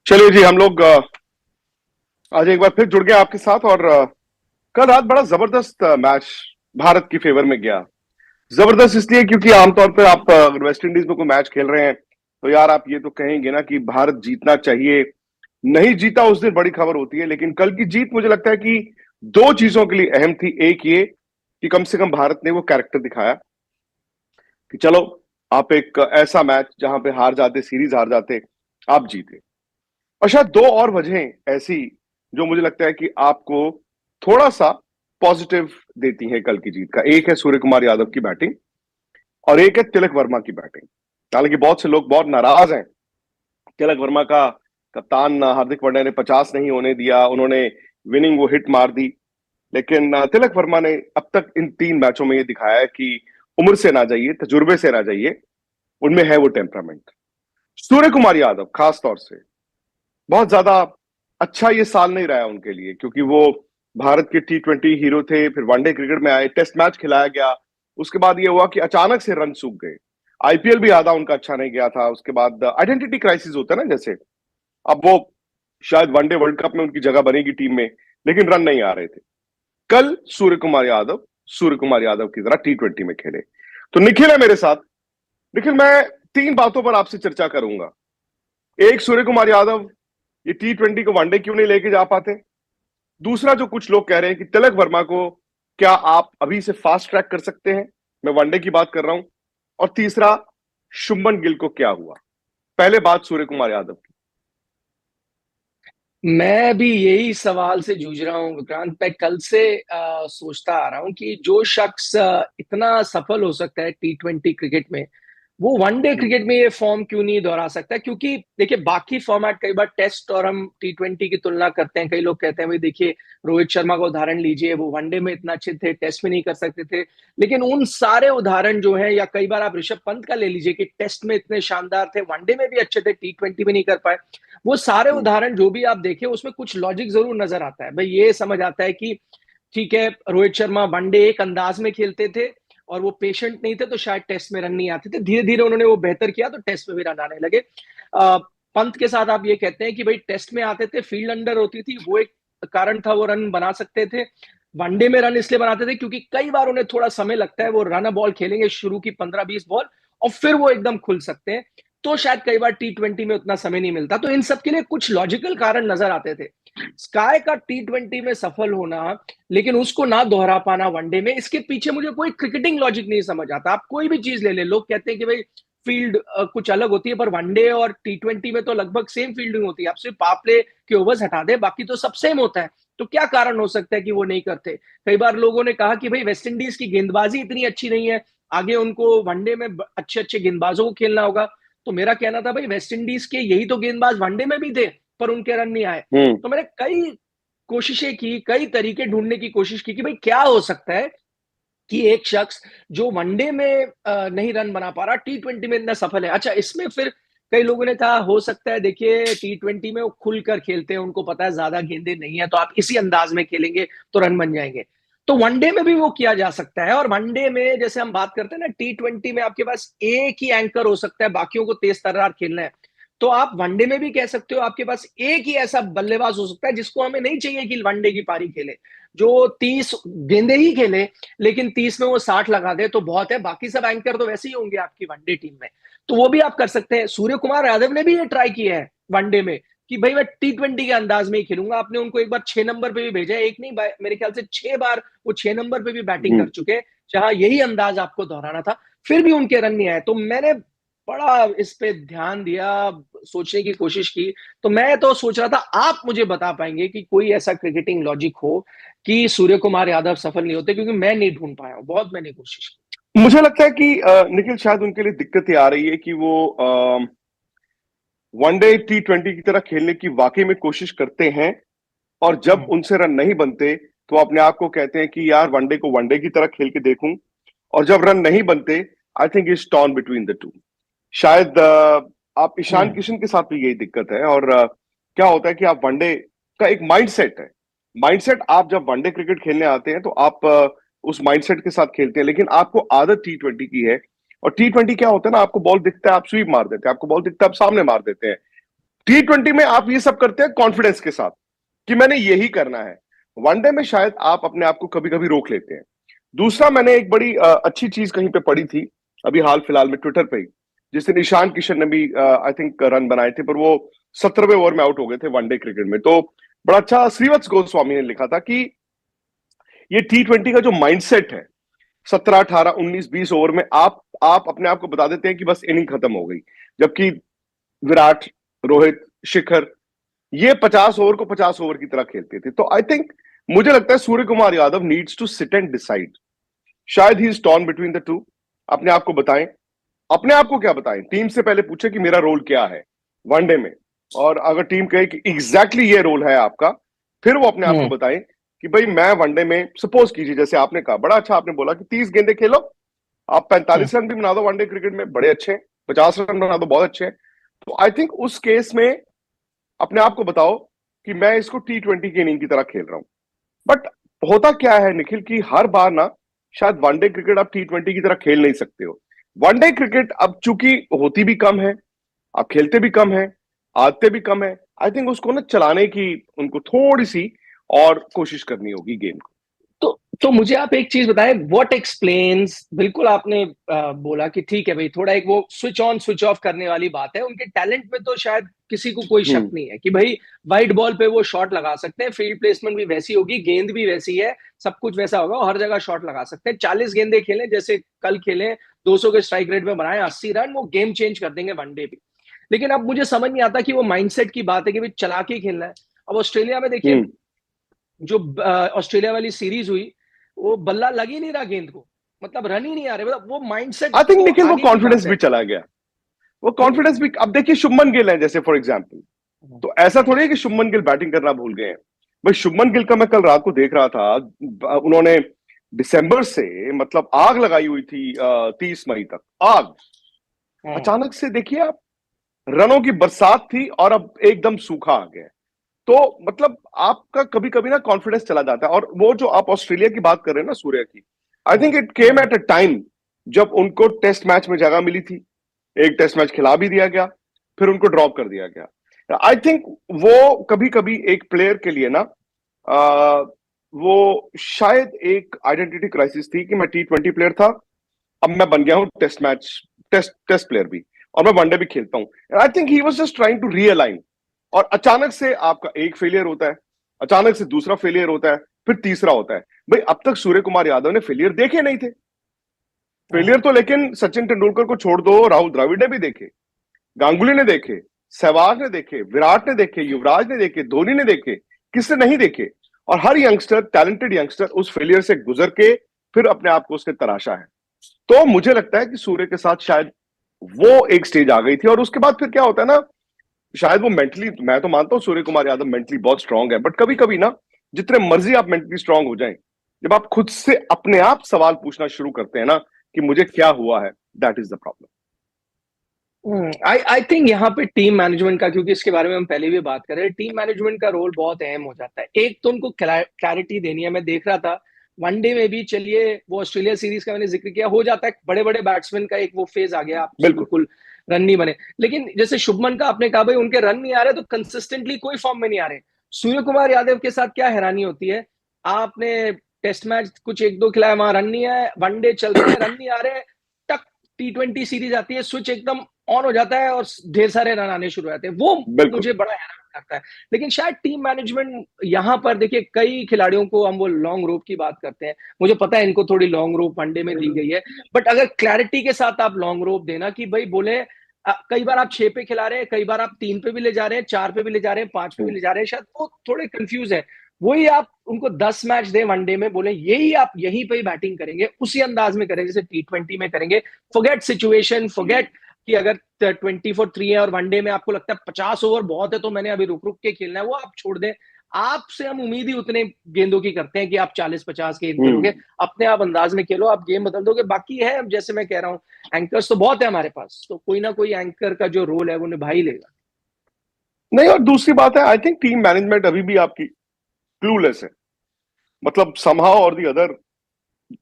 चलिए जी, हम लोग आज एक बार फिर जुड़ गए आपके साथ। और कल रात बड़ा जबरदस्त मैच भारत की फेवर में गया। जबरदस्त इसलिए क्योंकि आमतौर पर आप अगर वेस्ट इंडीज में कोई मैच खेल रहे हैं तो यार आप ये तो कहेंगे ना कि भारत जीतना चाहिए। नहीं जीता उस दिन बड़ी खबर होती है, लेकिन कल की जीत मुझे लगता है कि दो चीजों के लिए अहम थी। एक ये कि कम से कम भारत ने वो कैरेक्टर दिखाया कि चलो, आप एक ऐसा मैच जहां पे हार जाते, सीरीज हार जाते, आप जीते। और शायद दो और वजहें ऐसी जो मुझे लगता है कि आपको थोड़ा सा पॉजिटिव देती हैं कल की जीत का। एक है सूर्य कुमार यादव की बैटिंग और एक है तिलक वर्मा की बैटिंग। हालांकि बहुत से लोग बहुत नाराज हैं। तिलक वर्मा का कप्तान हार्दिक पांड्या ने 50 नहीं होने दिया, उन्होंने विनिंग वो हिट मार दी। लेकिन तिलक वर्मा ने अब तक इन 3 मैचों में ये दिखाया है कि उम्र से ना जाइए, तजुर्बे से ना जाइए, उनमें है वो टेम्परामेंट। सूर्य कुमार यादव खास तौर से बहुत ज्यादा अच्छा ये साल नहीं रहा है उनके लिए, क्योंकि वो भारत के T20 हीरो थे, फिर वनडे क्रिकेट में आए, टेस्ट मैच खिलाया गया। उसके बाद ये हुआ कि अचानक से रन सूख गए। आईपीएल भी आधा उनका अच्छा नहीं गया था। उसके बाद आइडेंटिटी क्राइसिस होता है ना, जैसे अब वो शायद वनडे वर्ल्ड कप में उनकी जगह बनेगी टीम में, लेकिन रन नहीं आ रहे थे। कल सूर्य कुमार यादव की तरह T20 में खेले। तो निखिल है मेरे साथ। निखिल, मैं 3 बातों पर आपसे चर्चा करूंगा। एक, सूर्य कुमार यादव ये T20 को वनडे क्यों नहीं लेके जा पाते। दूसरा, जो कुछ लोग कह रहे हैं कि तिलक वर्मा को क्या आप अभी से फास्ट ट्रैक कर सकते हैं, मैं वनडे की बात कर रहा हूं। और तीसरा, शुभमन गिल को क्या हुआ। पहले बात सूर्य कुमार यादव की। मैं भी यही सवाल से जूझ रहा हूँ विक्रांत। मैं कल से सोचता आ रहा हूँ कि जो शख्स इतना सफल हो सकता है T20 क्रिकेट में, वो वनडे हम्म। क्रिकेट में ये फॉर्म क्यों नहीं दोहरा सकता। क्योंकि देखिए, बाकी फॉर्मेट, कई बार टेस्ट और हम T20 की तुलना करते हैं, कई लोग कहते हैं भाई देखिए, रोहित शर्मा का उदाहरण लीजिए, वो वनडे में इतना अच्छे थे, टेस्ट में नहीं कर सकते थे। लेकिन उन सारे उदाहरण जो है, या कई बार आप ऋषभ पंत का ले लीजिए कि टेस्ट में इतने शानदार थे, वनडे में भी अच्छे थे, T20 में नहीं कर पाए। वो सारे हम्म। उदाहरण जो भी आप देखें, उसमें कुछ लॉजिक जरूर नजर आता है। भाई ये समझ आता है कि ठीक है, रोहित शर्मा वनडे एक अंदाज में खेलते थे और वो पेशेंट नहीं थे, तो शायद टेस्ट में रन नहीं आते थे। धीरे धीरे उन्होंने वो बेहतर किया तो टेस्ट में भी रन आने लगे। पंत के साथ आप ये कहते हैं कि भाई टेस्ट में आते थे, फील्ड अंडर होती थी, वो एक कारण था, वो रन बना सकते थे। वनडे में रन इसलिए बनाते थे क्योंकि कई बार उन्हें थोड़ा समय लगता है, वो रन बॉल खेलेंगे शुरू की 15-20 बॉल, और फिर वो एकदम खुल सकते हैं। तो शायद कई बार T20 में उतना समय नहीं मिलता। तो इन सब के लिए कुछ लॉजिकल कारण नजर आते थे। स्काई का T20 में सफल होना, लेकिन उसको ना दोहरा पाना वनडे में, इसके पीछे मुझे कोई क्रिकेटिंग लॉजिक नहीं समझ आता। आप कोई भी चीज ले ले, लोग कहते हैं कि भाई फील्ड कुछ अलग होती है, पर वनडे और T20 में तो लगभग सेम फील्डिंग होती है। आप सिर्फ पावर प्ले के ओवर्स हटा दे, बाकी तो सब सेम होता है। तो क्या कारण हो सकता है कि वो नहीं करते। कई बार लोगों ने कहा कि भाई वेस्ट इंडीज की गेंदबाजी इतनी अच्छी नहीं है, आगे उनको वनडे में अच्छे अच्छे गेंदबाजों को खेलना होगा। तो मेरा कहना था भाई वेस्ट इंडीज के यही तो गेंदबाज वनडे में भी थे, पर उनके रन नहीं आए। हम्म। तो मैंने कई कोशिशें की, कई तरीके ढूंढने की कोशिश की कि भाई क्या हो सकता है कि एक शख्स जो वनडे में नहीं रन बना पा रहा, T20 में इतना सफल है। अच्छा, इसमें फिर कई लोगों ने कहा हो सकता है, देखिए T20 में वो खुलकर खेलते हैं, उनको पता है ज्यादा गेंदें नहीं है, तो आप इसी अंदाज में खेलेंगे तो रन बन जाएंगे। तो वनडे में भी वो किया जा सकता है। और वनडे में जैसे हम बात करते हैं ना, T20 में आपके पास एक ही एंकर हो सकता है, बाकियों को तेज तर्रार खेलना है। तो आप वनडे में भी कह सकते हो आपके पास एक ही ऐसा बल्लेबाज हो सकता है जिसको हमें नहीं चाहिए कि वनडे की पारी खेले, जो 30 गेंदे ही खेले, लेकिन 30 में वो 60 लगा दे तो बहुत है। बाकी सब एंकर तो वैसे ही होंगे आपकी वनडे टीम में। तो वो भी आप कर सकते हैं। सूर्य कुमार यादव ने भी ये ट्राई किया है वनडे में कि भाई मैं T20 के अंदाज में ही खेलूंगा। आपने उनको एक बार 6 नंबर पे भी भेजा है, एक नहीं, मेरे ख्याल से 6 बार वो 6 नंबर पे भी बैटिंग कर हम्म। चुके हैं, जहां यही अंदाज आपको दोहराना था। फिर भी उनके रन नहीं आए। तो मैंने बड़ा इस पे ध्यान दिया, सोचने की कोशिश की। तो मैं तो सोच रहा था आप मुझे बता पाएंगे कि कोई ऐसा क्रिकेटिंग लॉजिक हो कि सूर्य कुमार यादव सफल नहीं होते, क्योंकि मैं नहीं ढूंढ पाया हूं, बहुत मैंने कोशिश की। मुझे लगता है कि निखिल, शायद उनके लिए दिक्कत ये आ रही है कि वो वनडे T20 की तरह खेलने की वाकई में कोशिश करते हैं, और जब हम्म। उनसे रन नहीं बनते तो अपने आप को कहते हैं कि यार वनडे को वनडे की तरह खेल के देखूं। और जब रन नहीं बनते, I think is torn between the to. शायद आप ईशान हम्म। किशन के साथ भी यही दिक्कत है। और क्या होता है कि आप वनडे का एक माइंडसेट है। माइंडसेट, आप जब वनडे क्रिकेट खेलने आते हैं तो आप उस माइंडसेट के साथ खेलते हैं, लेकिन आपको आदत T20 की है। और T20 क्या होता है ना, आपको बॉल दिखता है, आप स्वीप मार देते हैं, आपको बॉल दिखता है, आप सामने मार देते हैं। T20 में आप ये सब करते हैं कॉन्फिडेंस के साथ कि मैंने यही करना है। वनडे में शायद आप अपने आप को कभी कभी रोक लेते हैं। दूसरा, मैंने एक बड़ी अच्छी चीज कहीं पे पढ़ी थी अभी हाल फिलहाल में ट्विटर पे ही, जिससे ईशान किशन ने भी आई थिंक रन बनाए थे, पर वो 17वें ओवर में आउट हो गए थे वनडे क्रिकेट में। तो बड़ा अच्छा श्रीवत्स गोस्वामी ने लिखा था कि ये T20 का जो माइंडसेट है, 17, 18, 19, 20 ओवर में आप अपने आप को बता देते हैं कि बस इनिंग खत्म हो गई, जबकि विराट, रोहित, शिखर ये 50 ओवर को 50 ओवर की तरह खेलते थे। तो आई थिंक मुझे लगता है Surya Kumar Yadav needs to sit and decide. शायद he is torn between the two. अपने आप को बताएं, अपने आप को क्या बताएं, टीम से पहले पूछे कि मेरा रोल क्या है वनडे में, और अगर टीम कहे कि एग्जैक्टली ये रोल है आपका, फिर वो अपने आप को बताएं कि भाई मैं वनडे में, सपोज कीजिए जैसे आपने कहा, बड़ा अच्छा आपने बोला कि 30 गेंदे खेलो, आप 45 रन भी बना दो वनडे क्रिकेट में, बड़े अच्छे हैं, 50 रन बना दो, बहुत अच्छे हैं। तो आई थिंक उस केस में अपने आप को बताओ कि मैं इसको T20 की इनिंग की तरह खेल रहा हूं। बट होता क्या है निखिल, कि हर बार ना शायद वनडे क्रिकेट आप T20 की तरह खेल नहीं सकते हो। वनडे क्रिकेट अब चूंकि होती भी कम है, आप खेलते भी कम है, आदतें भी कम है, आई थिंक उसको ना चलाने की उनको थोड़ी सी और कोशिश करनी होगी गेम को। तो मुझे आप एक चीज बताएं, व्हाट एक्सप्लेन्स, बिल्कुल आपने बोला कि ठीक है भाई, थोड़ा एक वो स्विच ऑन स्विच ऑफ करने वाली बात है, उनके टैलेंट में तो शायद किसी को कोई शक नहीं है कि भाई वाइड बॉल पे वो शॉट लगा सकते हैं, फील्ड प्लेसमेंट भी वैसी होगी, गेंद भी वैसी है, सब कुछ वैसा होगा, हर जगह शॉट लगा सकते हैं। 40 गेंदे खेलें जैसे कल खेलें, 200 के स्ट्राइक रेट में बनाए 80 रन, वो गेम चेंज कर देंगे वनडे भी। लेकिन अब मुझे समझ नहीं आता कि वो माइंडसेट की बात है कि भाई चला के खेलना है। अब ऑस्ट्रेलिया में देखिए, जो ऑस्ट्रेलिया वाली सीरीज हुई, वो बल्ला लग ही नहीं रहा गेंद को, मतलब रन ही नहीं आ रहे, मतलब वो माइंडसेट आई थिंक तो निखिल वो आगे की कॉन्फिडेंस बात भी है। चला गया, वो कॉन्फिडेंस भी। अब देखिए शुभमन गिल है जैसे फॉर एग्जांपल, तो ऐसा थोड़ी है कि शुभमन गिल बैटिंग करना भूल गए हैं। भाई शुभमन गिल का मैं कल रात को देख रहा था, उन्होंने दिसंबर से मतलब आग लगाई हुई थी 30 मई तक, आग। अचानक से देखिए आप, रनों की बरसात थी और अब एकदम सूखा आ गया। तो मतलब आपका कभी कभी ना कॉन्फिडेंस चला जाता है। और वो जो आप ऑस्ट्रेलिया की बात कर रहे हैं ना सूर्य की, I think it came at a time जब उनको टेस्ट मैच में जगह मिली थी, एक टेस्ट मैच खिला भी दिया गया, फिर उनको ड्रॉप कर दिया गया। आई थिंक वो कभी कभी एक प्लेयर के लिए ना आ, वो शायद एक आइडेंटिटी क्राइसिस थी कि मैं T20 प्लेयर था, अब मैं बन गया हूं टेस्ट मैच, टेस्ट प्लेयर भी, और मैं वनडे भी खेलता हूं। I think he was just trying to realign. और अचानक से आपका एक फेलियर होता है, अचानक से दूसरा फेलियर होता है, फिर तीसरा होता है। भाई अब तक सूर्य कुमार यादव ने फेलियर देखे नहीं थे। फेलियर तो लेकिन सचिन तेंदुलकर को छोड़ दो, राहुल द्रविड़ ने भी देखे, गांगुली ने देखे, सहवाग ने देखे, विराट ने देखे, युवराज ने देखे, धोनी ने देखे, किसने नहीं देखे। और हर यंगस्टर, टैलेंटेड यंगस्टर उस फेलियर से गुजर के फिर अपने आप को उसने तराशा है। तो मुझे लगता है कि सूर्य के साथ शायद वो एक स्टेज आ गई थी, और उसके बाद फिर क्या होता है ना, शायद वो मेंटली, मैं तो मानता हूं सूर्य कुमार यादव मेंटली बहुत स्ट्रांग है, बट कभी कभी ना जितने मर्जी आप मेंटली स्ट्रांग हो जाएं, जब आप खुद से अपने आप सवाल पूछना शुरू करते हैं ना कि मुझे क्या हुआ है, that is the problem. I think यहाँ पे टीम मैनेजमेंट का, क्योंकि इसके बारे में हम पहले भी बात कर रहे हैं, टीम मैनेजमेंट का रोल बहुत अहम हो जाता है। एक तो उनको क्लैरिटी देनी है। मैं देख रहा था वनडे में भी, चलिए वो ऑस्ट्रेलिया सीरीज का मैंने जिक्र किया, हो जाता है बड़े बड़े बैट्समैन का एक वो फेज आ गया, आपसे बिल्कुल। बिल्कुल रन नहीं बने। लेकिन जैसे शुभमन का आपने कहा भाई उनके रन नहीं आ रहे, तो कंसिस्टेंटली कोई फॉर्म में नहीं आ रहे। सूर्य कुमार यादव के साथ क्या हैरानी होती है, आपने टेस्ट मैच कुछ एक दो खिलाया, वहां रन नहीं आया, वनडे चल रहे हैं, रन नहीं आ रहे, टक T20 सीरीज आती है, स्विच एकदम ऑन हो जाता है और ढेर सारे रन आने शुरू हो जाते हैं। वो बिल्कुल। मुझे बड़ा हैरान लगता है। लेकिन शायद टीम मैनेजमेंट यहाँ पर, देखिए कई खिलाड़ियों को हम वो लॉन्ग रोप की बात करते हैं, मुझे पता है इनको थोड़ी लॉन्ग रोप वनडे में दी गई है, बट अगर क्लैरिटी के साथ आप लॉन्ग रोप देना कि भाई बोले, कई बार आप 6 पे खिला रहे हैं, कई बार आप 3 पे भी ले जा रहे हैं, 4 पे भी ले जा रहे हैं, 5 पे भी ले जा रहे हैं, शायद वो थोड़े कंफ्यूज है। वही आप उनको 10 मैच दे वनडे में, बोले यही आप यहीं पे ही बैटिंग करेंगे, उसी अंदाज में करेंगे जैसे T20 में करेंगे। फॉरगेट सिचुएशन, फॉरगेट कि अगर 24-3 है और वनडे में आपको लगता है 50 ओवर बहुत है तो मैंने अभी रुक रुक के खेलना है, वो आप छोड़ दें। आपसे हम उम्मीद ही उतने गेंदों की करते हैं कि आप 40-50 गेंद खेलोगे, अपने आप अंदाज में खेलो, आप गेम बदल दोगे। बाकी है, जैसे मैं कह रहा हूँ, एंकर्स तो बहुत है हमारे पास, तो कोई ना कोई एंकर का जो रोल है वो निभा ही लेगा। नहीं, और दूसरी बात है, आई थिंक टीम मैनेजमेंट अभी भी आपकी क्लूलेस है। मतलब समहाउ और दी अदर,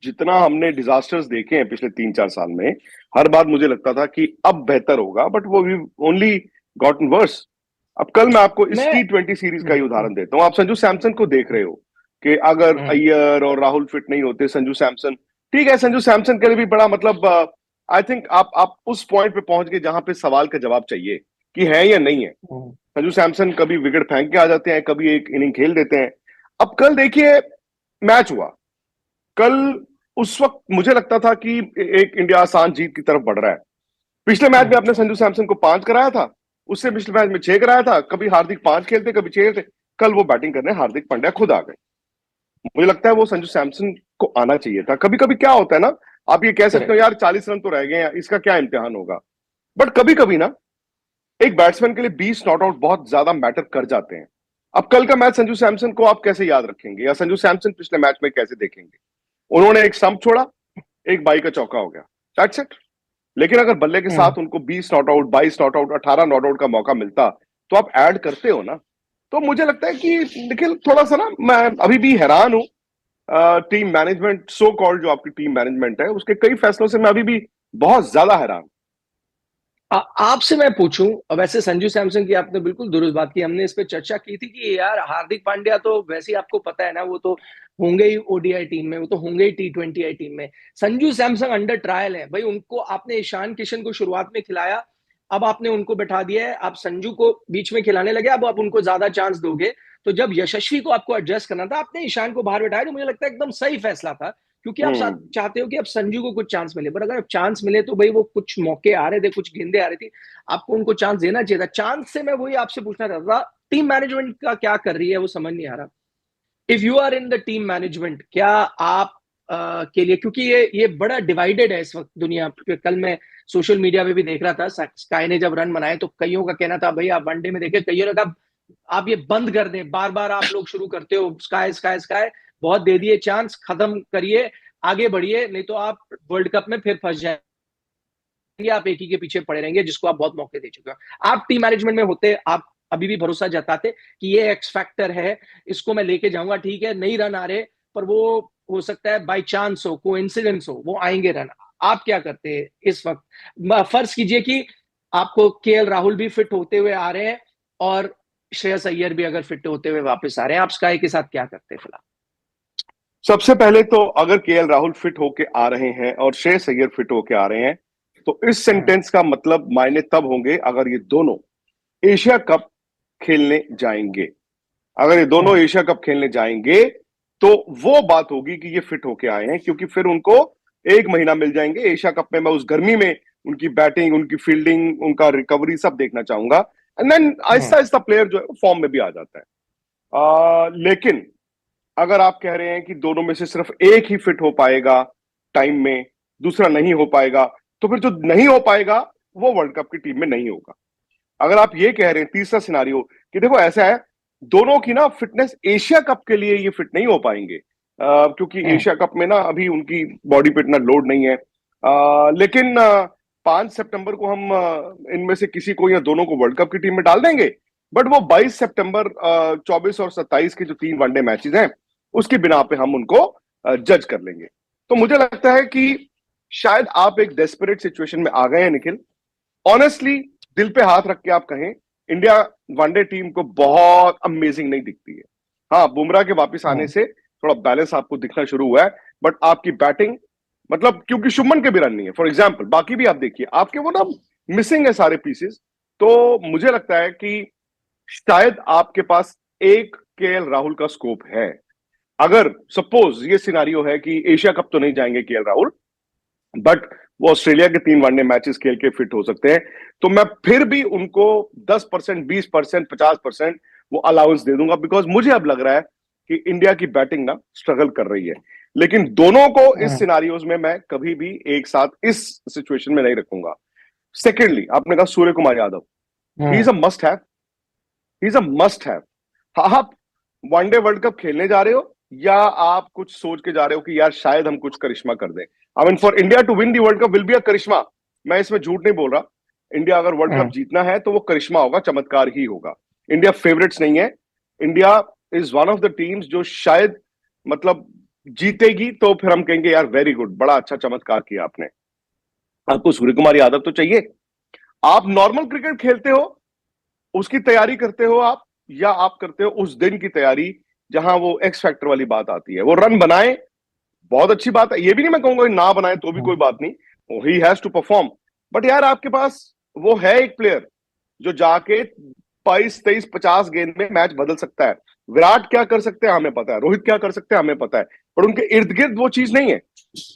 जितना हमने डिजास्टर्स देखे हैं पिछले 3-4 साल में, हर बार मुझे लगता था कि अब बेहतर होगा, बट वो भी ओनली गॉटन वर्स। अब कल मैं आपको इस मैं T20 सीरीज का ही उदाहरण देता हूं। आप संजू सैमसन को देख रहे हो, कि अगर संजू सैमसन को देख रहे हो कि अगर अय्यर और राहुल फिट नहीं होते, संजू सैमसन, ठीक है, संजू सैमसन के लिए भी बड़ा मतलब, आई थिंक आप उस पॉइंट पे पहुंच गए जहां पे सवाल का जवाब चाहिए कि है या नहीं है। संजू सैमसन कभी विकेट फेंक के आ जाते हैं, कभी एक इनिंग खेल देते हैं। अब कल देखिए, मैच हुआ कल, उस वक्त मुझे लगता था कि एक इंडिया आसान जीत की तरफ बढ़ रहा है। पिछले मैच में आपने संजू सैमसन को 5 कराया था, उससे पिछले मैच में 6 कराया था, कभी हार्दिक 5 खेलते, कभी 6 खेलते। कल वो बैटिंग करने हार्दिक पांड्या खुद आ गए। मुझे लगता है वो संजू सैमसन को आना चाहिए था। कभी कभी क्या होता है ना, आप ये कह सकते हो यार 40 रन तो रह गए हैं, इसका क्या इम्तिहान होगा, बट कभी कभी ना एक बैट्समैन के लिए 20 नॉट आउट बहुत ज्यादा मैटर कर जाते हैं। अब कल का मैच संजू सैमसन को आप कैसे याद रखेंगे, या संजू सैमसन पिछले मैच में कैसे देखेंगे? उन्होंने एक स्टंप छोड़ा, एक बाई का चौका हो गया, दैट्स इट। लेकिन अगर बल्ले के साथ उनको 20 not out, 22 not out, 18 not out का मौका मिलता, तो आप ऐड करते हो ना। तो मुझे लगता है कि निखिल, थोड़ा सा ना मैं अभी भी हैरान हूं, टीम मैनेजमेंट, सो कॉल्ड जो आपकी टीम मैनेजमेंट है, उसके कई फैसलों से मैं अभी भी बहुत ज्यादा हैरान। आपसे मैं पूछूं, अब वैसे संजू सैमसन की आपने बिल्कुल दुरुस्त बात की, हमने इस पे चर्चा की थी कि यार हार्दिक पांड्या तो वैसे ही आपको पता है ना, वो तो होंगे ही ओडीआई टीम में, वो तो होंगे ही T20 टीम में। संजू सैमसन अंडर ट्रायल है भाई, उनको आपने ईशान किशन को शुरुआत में खिलाया, अब आपने उनको बैठा दिया है, आप संजू को बीच में खिलाने लगे, अब आप उनको ज्यादा चांस दोगे। तो जब यशस्वी को आपको एडजस्ट करना था, आपने ईशान को बाहर बैठाया, जो मुझे लगता है एकदम सही फैसला था, क्योंकि आप चाहते हो कि अब संजू को कुछ चांस मिले। पर अगर चांस मिले तो भाई वो कुछ मौके आ रहे थे, कुछ गेंदे आ रही थी, आपको उनको चांस देना चाहिए था। चांस से मैं वही आपसे पूछना चाहता था, टीम मैनेजमेंट का क्या कर रही है वो समझ नहीं आ रहा। If you are in the team management, क्या आप के लिए, क्योंकि ये बड़ा डिवाइडेड है इस वक्त दुनिया। कल मैं सोशल मीडिया पे भी देख रहा था, स्काई ने जब रन बनाए तो कईयों का कहना था भाई आप वनडे में देखे, कईयों ने कहा आप ये बंद कर दें, बार बार आप लोग शुरू करते हो स्काई स्काई स्काई, बहुत दे दिए चांस, खत्म करिए, आगे बढ़िए, नहीं तो आप वर्ल्ड कप में फिर फंस जाएंगे, आप एक ही के पीछे पड़े रहेंगे जिसको आप बहुत मौके दे चुके हो। आप टीम मैनेजमेंट में होते, आप अभी भी भरोसा जताते कि ये एक्स फैक्टर है, इसको मैं लेके जाऊंगा, ठीक है नहीं रन आ रहे, पर वो हो सकता है बाई चांस हो, कोइंसिडेंस हो, वो आएंगे रन। आप क्या करते हैं इस वक्त? फर्ज कीजिए कि आपको केएल राहुल भी फिट होते हुए आ रहे हैं और श्रेयस अय्यर भी अगर फिट होते हुए वापस आ रहे हैं, आप स्काई के साथ क्या करते हैं फिलहाल? सबसे पहले तो अगर केएल राहुल फिट होके आ रहे हैं और श्रेयस अय्यर फिट होके आ रहे हैं, तो इस सेंटेंस का मतलब मायने तब होंगे अगर ये दोनों एशिया कप खेलने जाएंगे। अगर ये दोनों एशिया कप खेलने जाएंगे तो वो बात होगी कि ये फिट होके आए हैं, क्योंकि फिर उनको 1 महीना मिल जाएंगे एशिया कप में। मैं उस गर्मी में उनकी बैटिंग, उनकी फील्डिंग, उनका रिकवरी सब देखना चाहूंगा, and then Aahista Aahista player जो है फॉर्म में भी आ जाता है। लेकिन अगर आप कह रहे हैं कि दोनों में से सिर्फ एक ही फिट हो पाएगा टाइम में, दूसरा नहीं हो पाएगा, तो फिर जो नहीं हो पाएगा वो वर्ल्ड कप की टीम में नहीं होगा। अगर आप ये कह रहे हैं तीसरा सिनारियो, कि देखो ऐसा है, दोनों की ना फिटनेस एशिया कप के लिए ये फिट नहीं हो पाएंगे, क्योंकि एशिया कप में ना अभी उनकी बॉडी पे इतना लोड नहीं है। लेकिन 5 सितंबर को हम इनमें से किसी को या दोनों को वर्ल्ड कप की टीम में डाल देंगे। बट वो 22 सितंबर, 24 और 27 के जो 3 वनडे मैचेस हैं, उसकी बिना पे हम उनको जज कर लेंगे। तो मुझे लगता है कि शायद आप एक डेस्परेट सिचुएशन में आ गए हैं निखिल। ऑनेस्टली, दिल पे हाथ रख के आप कहें, इंडिया वनडे टीम को बहुत अमेजिंग नहीं दिखती है। हाँ, बुमराह के वापस आने से थोड़ा बैलेंस आपको दिखना शुरू हुआ है, बट आपकी बैटिंग, मतलब क्योंकि शुभमन के भी रन नहीं है फॉर एग्जाम्पल, बाकी भी आप देखिए आपके वो ना मिसिंग है सारे पीसेस। तो मुझे लगता है कि शायद आपके पास एक केएल राहुल का स्कोप है। अगर सपोज ये सिनारियो है कि एशिया कप तो नहीं जाएंगे केएल राहुल, बट वो ऑस्ट्रेलिया के 3 वनडे मैचेस खेल के फिट हो सकते हैं, तो मैं फिर भी उनको 10%, 20%, 50% वो अलाउंस दे दूंगा, बिकॉज मुझे अब लग रहा है कि इंडिया की बैटिंग ना स्ट्रगल कर रही है। लेकिन दोनों को इस सिनारियोज में मैं कभी भी एक साथ इस सिचुएशन में नहीं रखूंगा। सेकेंडली, आपने कहा Surya Kumar Yadav, he is a must have, he is a must have. आप वनडे वर्ल्ड कप खेलने जा रहे हो, या आप कुछ सोच के जा रहे हो कि यार शायद हम कुछ करिश्मा कर दें? I mean, for India to win the world cup will be a करिश्मा। मैं इसमें झूठ नहीं बोल रहा। इंडिया अगर वर्ल्ड कप जीतना है तो वो करिश्मा होगा, चमत्कार ही होगा। इंडिया फेवरेट्स नहीं है। India is one of the teams जो शायद, मतलब जीतेगी तो फिर हम कहेंगे यार वेरी गुड, बड़ा अच्छा चमत्कार किया आपने। आपको सूर्य कुमार यादव तो चाहिए। आप नॉर्मल क्रिकेट खेलते हो, उसकी तैयारी करते हो आप, या आप करते हो उस दिन की तैयारी जहां वो एक्स फैक्टर वाली बात आती है? वो रन बनाए, बहुत अच्छी बात है, ये भी नहीं मैं कहूंगा ना बनाए तो भी कोई बात नहीं, he has to perform, but यार आपके पास वो है एक प्लेयर जो जाके 22, 23, 50 गेंद में मैच बदल सकता है। विराट क्या कर सकते हैं हमें पता है, रोहित क्या कर सकते हैं हमें पता है, पर उनके इर्द गिर्द वो चीज नहीं है।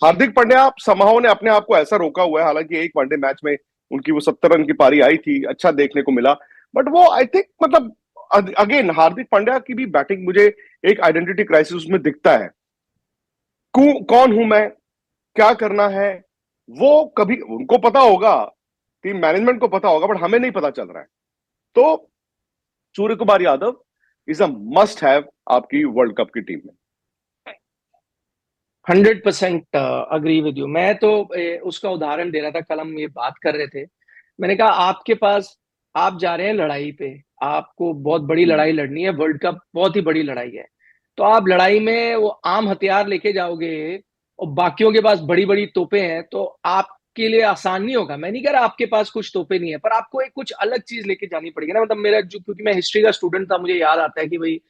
हार्दिक पांड्या समाओ ने अपने आप को ऐसा रोका हुआ है, हालांकि एक वनडे मैच में उनकी वो 70 रन की पारी आई थी, अच्छा देखने को मिला, बट वो आई थिंक मतलब अगेन हार्दिक पांड्या की भी बैटिंग मुझे एक आइडेंटिटी क्राइसिस उसमें दिखता है। कौन हूं मैं, क्या करना है, वो कभी उनको पता होगा, टीम मैनेजमेंट को पता होगा, बट हमें नहीं पता चल रहा है। तो Surya Kumar Yadav is a must have आपकी वर्ल्ड कप की टीम में। 100% अग्री विद यू। मैं तो उसका उदाहरण दे रहा था, कल हम ये बात कर रहे थे। मैंने कहा आपके पास, आप जा रहे हैं लड़ाई पे, आपको बहुत बड़ी लड़ाई लड़नी है, वर्ल्ड कप बहुत ही बड़ी लड़ाई है। तो आप लड़ाई में वो आम हथियार लेके जाओगे और बाकियों के पास बड़ी बड़ी तोपें हैं, तो आपके लिए आसान नहीं होगा। मैं नहीं कह रहा आपके पास कुछ तोपें नहीं है, पर आपको एक कुछ अलग चीज लेके जानी पड़ेगी ना। मतलब मेरा जो, क्योंकि मैं हिस्ट्री का स्टूडेंट था, मुझे याद आता है कि भाई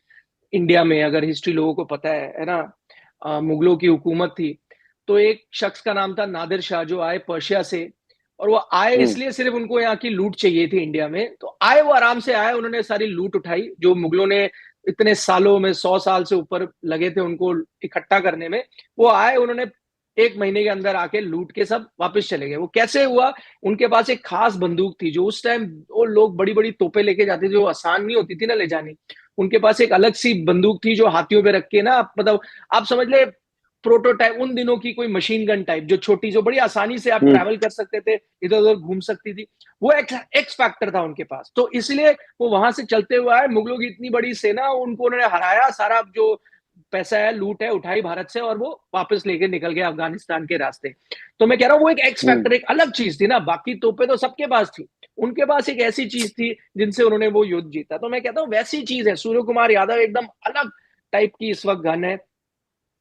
इंडिया में, अगर हिस्ट्री लोगों को पता है ना, मुगलों की हुकूमत थी। तो एक शख्स का नाम था नादिर शाह, जो आए पर्शिया से, और वो आए हम्म। इसलिए, सिर्फ उनको यहाँ की लूट चाहिए थी इंडिया में। तो आए, वो आराम से आए, उन्होंने सारी लूट उठाई जो मुगलों ने इतने सालों में, 100 साल से ऊपर लगे थे उनको इकट्ठा करने में। वो आए, उन्होंने 1 महीने के अंदर आके लूट के सब वापस चले गए। वो कैसे हुआ? उनके पास एक खास बंदूक थी, जो उस टाइम वो लोग बड़ी बड़ी तोपें लेके जाते थे, जो आसान नहीं होती थी ना ले जानी। उनके पास एक अलग सी बंदूक थी, जो हाथियों पे रख के ना, मतलब आप समझ ले, प्रोटोटाइप उन दिनों की कोई मशीन गन टाइप, जो छोटी, जो बड़ी आसानी से आप हम्म। ट्रैवल कर सकते थे, इधर उधर घूम सकती थी। वो एक्स फैक्टर था उनके पास, तो इसलिए वो वहां से चलते हुए आए। मुगलों की इतनी बड़ी सेना, उनको उन्होंने हराया, सारा जो पैसा है, लूट है, उठाई भारत से, और वो वापस लेके निकल गए अफगानिस्तान के रास्ते। तो मैं कह रहा हूँ वो एक एक्स हम्म। फैक्टर, एक अलग चीज थी ना। बाकी तोपे तो सबके पास थी, उनके पास एक ऐसी चीज थी जिनसे उन्होंने वो युद्ध जीता। तो मैं कहता हूँ वैसी चीज है। सूर्य कुमार यादव एकदम अलग टाइप की इस वक्त गन है।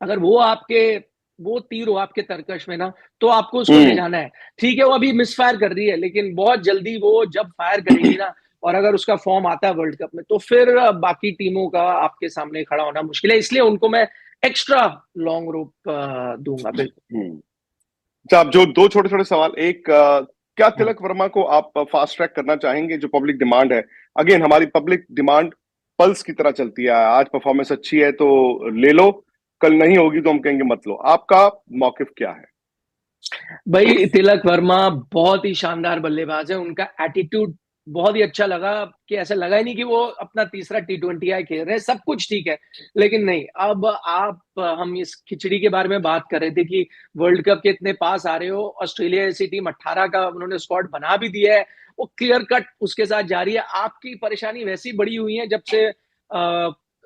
अगर वो आपके, वो तीर हो आपके तरकश में ना, तो आपको उसको ले हम्म। जाना है। ठीक है, वो अभी मिस फायर कर रही है, लेकिन बहुत जल्दी वो जब फायर करेगी ना, और अगर उसका फॉर्म आता है वर्ल्ड कप में, तो फिर बाकी टीमों का आपके सामने खड़ा होना मुश्किल है। इसलिए उनको मैं एक्स्ट्रा लॉन्ग रोप दूंगा, बिल्कुल। हम्म। अच्छा, आप जो दो छोटे छोटे सवाल, एक क्या तिलक वर्मा को आप फास्ट ट्रैक करना चाहेंगे? जो पब्लिक डिमांड है, अगेन हमारी पब्लिक डिमांड पल्स की तरह चलती है, आज परफॉर्मेंस अच्छी है तो ले लो, कल नहीं होगी तो हम कहेंगे मत लो। आपका मौकिफ क्या है? भाई तिलक वर्मा बहुत ही शानदार बल्लेबाज है। उनका एटीट्यूड बहुत ही अच्छा लगा, कि ऐसा लगा ही नहीं कि वो अपना तीसरा T20 आई खेल रहे हैं। सब कुछ ठीक है, लेकिन नहीं, अब आप, हम इस खिचड़ी के बारे में बात कर रहे थे कि वर्ल्ड कप के इतने पास आ रहे हो, ऑस्ट्रेलिया जैसी टीम 18 का उन्होंने स्क्वाड बना भी दिया है, वो क्लियर कट उसके साथ जा रही है। आपकी परेशानी वैसी बड़ी हुई है जब से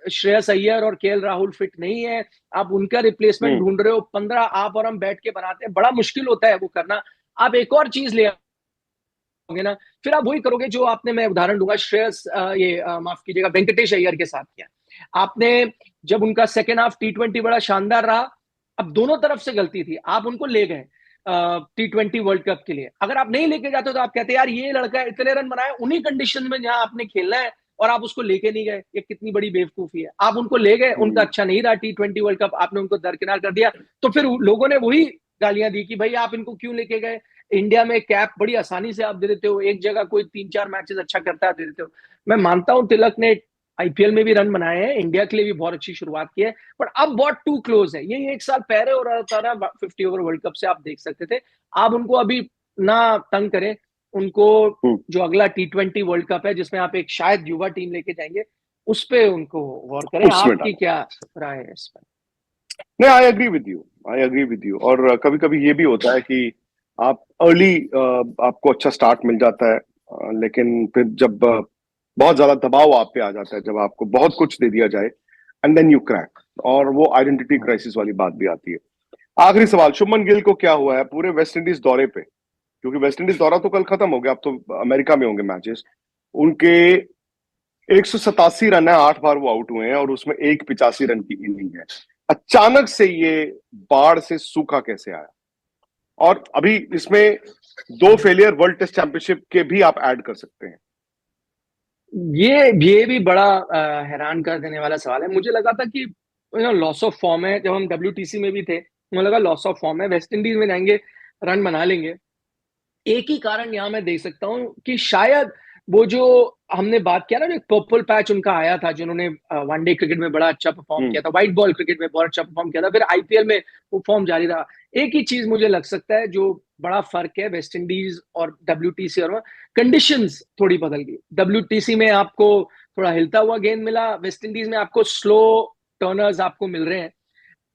श्रेयस अय्यर और केएल राहुल फिट नहीं है, आप उनका रिप्लेसमेंट हम्म। ढूंढ रहे हो। 15 आप और हम बैठ के बनाते हैं, बड़ा मुश्किल होता है वो करना। आप एक और चीज ले आओगे ना, फिर आप वही करोगे जो आपने, मैं उदाहरण दूंगा, श्रेयस माफ कीजिएगा, वेंकटेश अय्यर के साथ किया आपने। जब उनका सेकेंड हाफ T20 बड़ा शानदार रहा, अब दोनों तरफ से गलती थी, आप उनको ले गए T20 वर्ल्ड कप के लिए। अगर आप नहीं लेके जाते तो आप कहते यार ये लड़का इतने रन बनाए उन्हीं कंडीशन में जहां आपने खेलना है, और आप उसको लेके नहीं गए, ये कितनी बड़ी बेवकूफी है। आप उनको ले गए, उनका हम्म। अच्छा नहीं रहा T20 वर्ल्ड कप, आपने उनको दरकिनार कर दिया। तो फिर लोगों ने वही गालियां दी कि भाई आप इनको क्यों लेके गए। इंडिया में कैप बड़ी आसानी से आप दे देते हो, एक जगह कोई 3-4 मैचेस अच्छा करता है दे देते हो। मैं मानता हूं तिलक ने आईपीएल में भी रन बनाए हैं, इंडिया के लिए भी बहुत अच्छी शुरुआत की है, बट अब बहुत टू क्लोज है। ये एक साल पहले हो रहा था ना 50 ओवर वर्ल्ड कप से, आप देख सकते थे। आप उनको अभी ना तंग करें उनको। हम्म। जो अगला T20 वर्ल्ड कप है, जिसमें आप एक शायद युवा टीम लेके जाएंगे, उस पे उनको गौर करें। उसमें आपकी डालो। क्या राय है इस पर? नहीं, I agree with you, I agree with you. और कभी कभी ये भी होता है कि आप अर्ली, आपको अच्छा स्टार्ट मिल जाता है, लेकिन फिर जब बहुत ज्यादा दबाव आप पे आ जाता है, जब आपको बहुत कुछ दे दिया जाए, एंड देन यू क्रैक, और वो आइडेंटिटी क्राइसिस वाली बात भी आती है। आखिरी सवाल, शुभमन गिल को क्या हुआ है पूरे वेस्ट इंडीज दौरे पे? क्योंकि वेस्ट इंडीज दौरा तो कल खत्म हो गया, अब तो अमेरिका में होंगे मैचेस उनके। 187 रन है, 8 बार वो आउट हुए हैं, और उसमें एक 85 रन की इनिंग है। अचानक से ये बाढ़ से सूखा कैसे आया? और अभी इसमें 2 फेलियर वर्ल्ड टेस्ट चैंपियनशिप के भी आप ऐड कर सकते हैं। ये भी बड़ा हैरान कर देने वाला सवाल है। मुझे लगा था कि लॉस ऑफ फॉर्म है, जब हम WTC में भी थे मुझे लगा लॉस ऑफ फॉर्म है, वेस्ट इंडीज में जाएंगे रन बना लेंगे। एक ही कारण यहां मैं देख सकता हूं कि शायद वो जो हमने बात किया ना, जो पर्पल पैच उनका आया था, जिन्होंने वनडे क्रिकेट में बड़ा अच्छा परफॉर्म किया था, व्हाइट बॉल क्रिकेट में बहुत अच्छा परफॉर्म किया था, फिर IPL में वो फॉर्म जारी रहा। एक ही चीज मुझे लग सकता है जो बड़ा फर्क है वेस्ट इंडीज और WTC, और कंडीशंस थोड़ी बदल गई। WTC में आपको थोड़ा हिलता हुआ गेंद मिला, वेस्ट इंडीज में आपको स्लो टर्नर्स आपको मिल रहे हैं।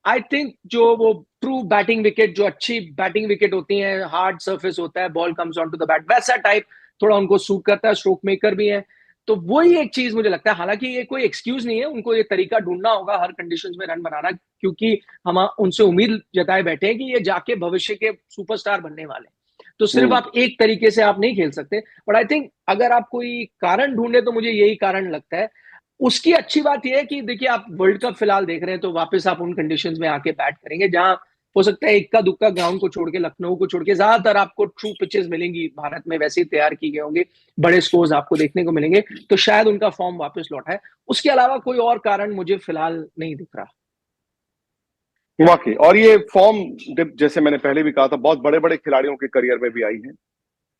आई थिंक जो वो ट्रू बैटिंग विकेट, जो अच्छी बैटिंग विकेट होती है, हार्ड सरफेस होता है, ball comes on to the bat, वैसा टाइप थोड़ा उनको सूट करता है। स्ट्रोक मेकर भी है, तो वही एक चीज मुझे लगता है। हालांकि ये कोई एक्सक्यूज नहीं है, उनको ये तरीका ढूंढना होगा हर कंडीशंस में रन बनाना, क्योंकि हम उनसे उम्मीद जताए बैठे हैं कि ये जाके भविष्य के सुपरस्टार बनने वाले हैं। तो सिर्फ हम्म। आप एक तरीके से आप नहीं खेल सकते। बट आई थिंक अगर आप कोई कारण ढूंढे तो मुझे यही कारण लगता है। उसकी अच्छी बात यह है कि देखिए, आप वर्ल्ड कप फिलहाल देख रहे हैं, तो वापस आप उन कंडीशंस में आके बैट करेंगे जहां हो सकता है इक्का दुक्का ग्राउंड को छोड़ के, लखनऊ को छोड़ के ज्यादातर आपको ट्रू पिचेस मिलेंगी भारत में, वैसे ही तैयार की गए होंगे, बड़े स्कोर्स आपको देखने को मिलेंगे, तो शायद उनका फॉर्म वापस लौटा है। उसके अलावा कोई और कारण मुझे फिलहाल नहीं दिख रहा। वाकई, और ये फॉर्म डिप जैसे मैंने पहले भी कहा था, बहुत बड़े बड़े खिलाड़ियों के करियर में भी आई है।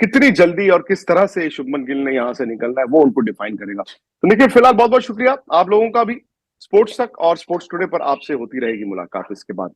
कितनी जल्दी और किस तरह से शुभमन गिल ने यहां से निकलना है वो उनको डिफाइन करेगा। तो देखिए, फिलहाल बहुत बहुत शुक्रिया आप लोगों का भी। स्पोर्ट्स तक और स्पोर्ट्स टुडे पर आपसे होती रहेगी मुलाकात इसके बाद।